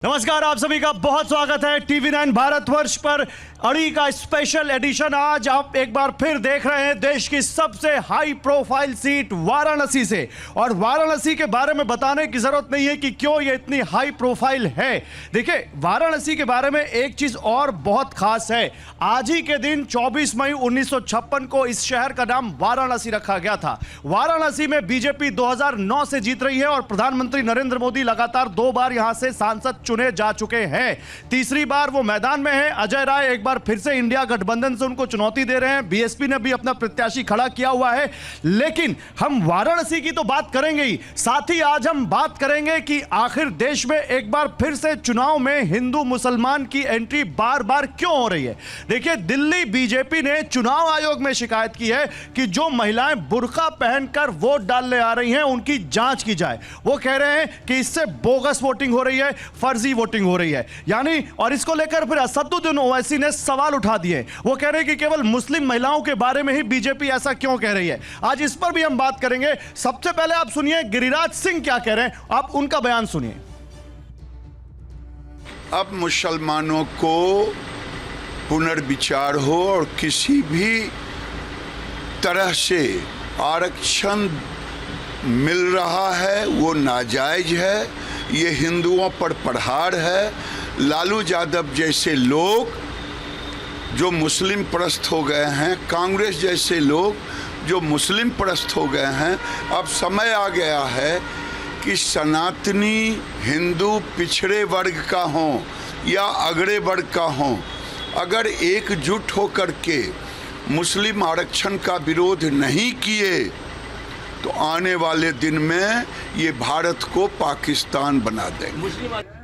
नमस्कार, आप सभी का बहुत स्वागत है TV9 भारतवर्ष पर अड़ी का स्पेशल एडिशन। आज आप एक बार फिर देख रहे हैं देश की सबसे हाई प्रोफाइल सीट वाराणसी से, और वाराणसी के बारे में बताने की जरूरत नहीं है कि क्यों ये इतनी हाई प्रोफाइल है। देखिए, वाराणसी के बारे में एक चीज और बहुत खास है। आज ही के दिन 24 मई 1956 को इस शहर का नाम वाराणसी रखा गया था। वाराणसी में बीजेपी 2009 से जीत रही है और प्रधानमंत्री नरेंद्र मोदी लगातार 2 बार यहां से सांसद चुने जा चुके हैं। तीसरी बार वो मैदान में है। अजय राय एक बार फिर से इंडिया गठबंधन से उनको चुनौती दे रहे हैं। बीएसपी ने भी अपना प्रत्याशी खड़ा किया हुआ है। लेकिन हम वाराणसी की तो बात करेंगे ही, साथ ही आज हम बात करेंगे कि आखिर देश में एक बार फिर से चुनाव में हिंदू मुसलमान की एंट्री बार बार क्यों हो रही है। देखिए, दिल्ली बीजेपी ने चुनाव आयोग में शिकायत की है कि जो महिलाएं बुर्का पहनकर वोट डालने आ रही हैं उनकी जांच की जाए। वो कह रहे हैं कि इससे बोगस वोटिंग हो रही है, फर्जी वोटिंग हो रही है यानी, और इसको लेकर फिर असदुद्दीन ओवैसी ने सवाल उठा दिए। वो कह रहे हैं कि केवल मुस्लिम महिलाओं के बारे में ही बीजेपी ऐसा क्यों कह रही है। आज इस पर भी हम बात करेंगे। सबसे पहले आप सुनिए गिरिराज सिंह क्या कह रहे हैं, आप उनका बयान सुनिए। अब मुसलमानों को पुनर्विचार हो और किसी भी तरह से आरक्षण मिल रहा है वो नाजायज है, ये हिंदुओं पर प्रहार है। लालू यादव जैसे लोग जो मुस्लिम परस्त हो गए हैं, कांग्रेस जैसे लोग जो मुस्लिम परस्त हो गए हैं, अब समय आ गया है कि सनातनी हिंदू पिछड़े वर्ग का हो या अगड़े वर्ग का हो, अगर एकजुट होकर के मुस्लिम आरक्षण का विरोध नहीं किए तो आने वाले दिन में ये भारत को पाकिस्तान बना देंगे।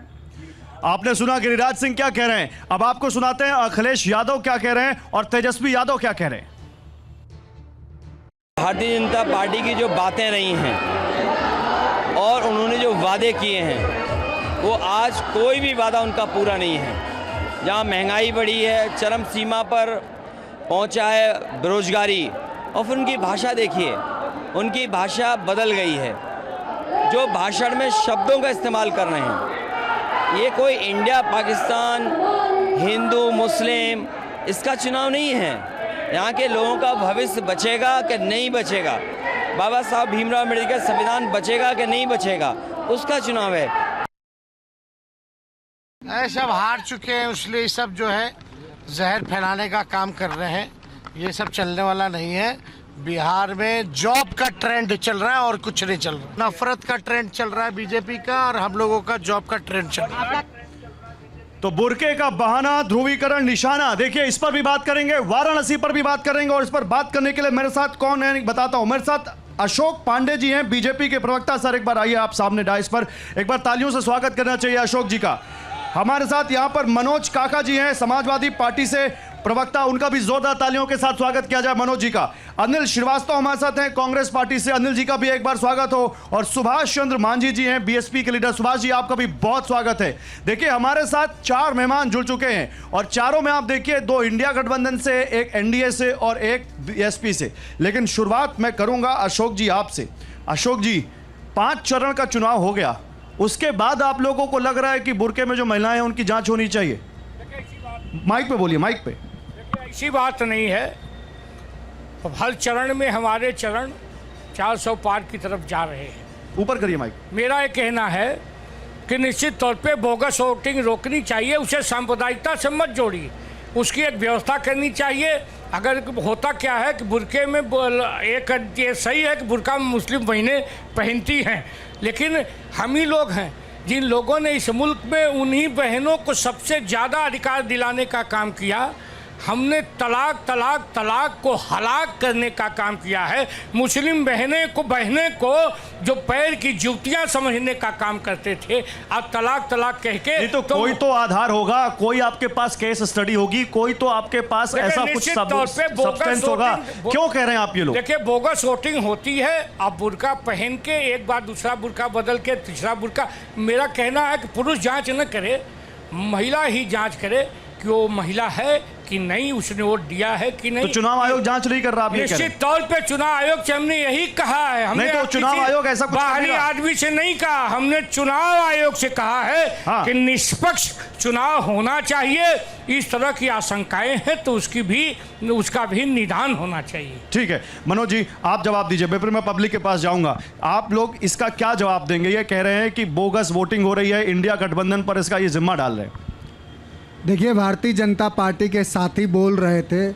आपने सुना गिरिराज सिंह क्या कह रहे हैं। अब आपको सुनाते हैं अखिलेश यादव क्या कह रहे हैं और तेजस्वी यादव क्या कह रहे हैं। भारतीय जनता पार्टी की जो बातें रही हैं और उन्होंने जो वादे किए हैं वो आज कोई भी वादा उनका पूरा नहीं है। जहां महंगाई बढ़ी है, चरम सीमा पर पहुंचा है बेरोजगारी, और फिर उनकी भाषा देखिए, उनकी भाषा बदल गई है। जो भाषण में शब्दों का इस्तेमाल कर रहे हैं, ये कोई इंडिया पाकिस्तान हिंदू मुस्लिम इसका चुनाव नहीं है। यहाँ के लोगों का भविष्य बचेगा कि नहीं बचेगा, बाबा साहब भीमराव अम्बेडकर संविधान बचेगा कि नहीं बचेगा, उसका चुनाव है। सब हार चुके हैं, इसलिए सब जो है जहर फैलाने का काम कर रहे हैं। ये सब चलने वाला नहीं है। बिहार में जॉब का ट्रेंड चल रहा है और कुछ नहीं चल रहा। नफरत का ट्रेंड चल रहा है बीजेपी का, और हम लोगों का जॉब का ट्रेंड चल रहा है। तो बुरके का बहाना, ध्रुवीकरण, निशाना, देखिए इस पर भी बात करेंगे, वाराणसी पर भी बात करेंगे। और इस पर बात करने के लिए मेरे साथ कौन है बताता हूं। मेरे साथ अशोक पांडे जी हैं, बीजेपी के प्रवक्ता। सर एक बार आइए आप सामने डाइस पर, एक बार तालियों से स्वागत करना चाहिए अशोक जी का। हमारे साथ यहां पर मनोज काका जी हैं, समाजवादी पार्टी से प्रवक्ता, उनका भी जोरदार तालियों के साथ स्वागत किया जाए मनोज जी का। अनिल श्रीवास्तव हमारे साथ हैं कांग्रेस पार्टी से, अनिल जी का भी एक बार स्वागत हो। और सुभाष चंद्र मांझी जी हैं बीएसपी के लीडर, सुभाष जी आपका भी बहुत स्वागत है। देखिए, हमारे साथ 4 मेहमान जुड़ चुके हैं और चारों में आप देखिए 2 इंडिया गठबंधन से, एक एनडीए से और एक बीएसपी से। लेकिन शुरुआत मैं करूंगा अशोक जी आपसे। अशोक जी, 5 चरण का चुनाव हो गया, उसके बाद आप लोगों को लग रहा है कि बुरके में जो महिलाएं हैं उनकी जांच होनी चाहिए? माइक पे बोलिए, माइक पे। ऐसी बात नहीं है। हर चरण में हमारे चरण 400 पार की तरफ जा रहे हैं। ऊपर करिए माइक। मेरा ये कहना है कि निश्चित तौर पे बोगस वोटिंग रोकनी चाहिए, उसे सांप्रदायिकता से मत जोड़िए, उसकी एक व्यवस्था करनी चाहिए। अगर होता क्या है कि बुरके में एक ये सही है कि बुरका मुस्लिम बहनें पहनती हैं, लेकिन हम ही लोग हैं जिन लोगों ने इस मुल्क में उन्हीं बहनों को सबसे ज़्यादा अधिकार दिलाने का काम किया। हमने तलाक तलाक तलाक को हलाक करने का काम किया है। मुस्लिम बहनें को जो पैर की जूतियां समझने का काम करते थे, अब तलाक तलाक कह के तो कोई तो आधार होगा, कोई आपके पास केस स्टडी होगी, कोई तो आपके पास ऐसा कुछ सब्सटेंस होगा। क्यों कह रहे हैं आप ये लोग? देखिए, बोगस वोटिंग होती है। अब बुर्का पहन के एक बार दूसरा बुर्का बदल के तीसरा बुर्का, मेरा कहना है कि पुरुष जांच न करे, महिला ही जांच करे कि वो महिला है कि नहीं, उसने वोट दिया है कि तो नहीं। चुनाव आयोग जांच नहीं कर रहा, आप ये कह रहे हैं। निश्चित तौर पे चुनाव आयोग से हमने यही कहा है। हमने नहीं तो आप चुनाव किसी आयोग ऐसा कुछ कर बाहरी नहीं रहा। आदमी से नहीं कहा, हमने चुनाव आयोग से कहा है हाँ। कि निष्पक्ष चुनाव होना चाहिए। इस तरह की आशंकाएं हैं तो उसका भी निदान होना चाहिए। ठीक है मनोज जी, आप जवाब दीजिए, फिर मैं पब्लिक के पास जाऊंगा। आप लोग इसका क्या जवाब देंगे? ये कह रहे हैं कि बोगस वोटिंग हो रही है, इंडिया गठबंधन पर इसका ये जिम्मा डाल रहे हैं। देखिए, भारतीय जनता पार्टी के साथी बोल रहे थे,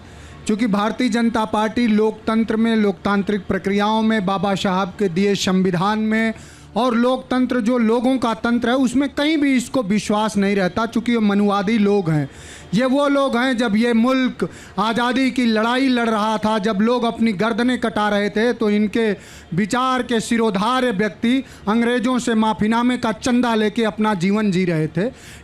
क्योंकि भारतीय जनता पार्टी लोकतंत्र में, लोकतांत्रिक प्रक्रियाओं में, बाबा साहब के दिए संविधान में और लोकतंत्र जो लोगों का तंत्र है उसमें कहीं भी इसको विश्वास नहीं रहता, चूँकि ये मनुवादी लोग हैं। ये वो लोग हैं जब ये मुल्क आज़ादी की लड़ाई लड़ रहा था, जब लोग अपनी गर्दनें कटा रहे थे, तो इनके विचार के सिरोधार्य व्यक्ति अंग्रेज़ों से माफीनामे का चंदा लेके अपना जीवन जी रहे थे।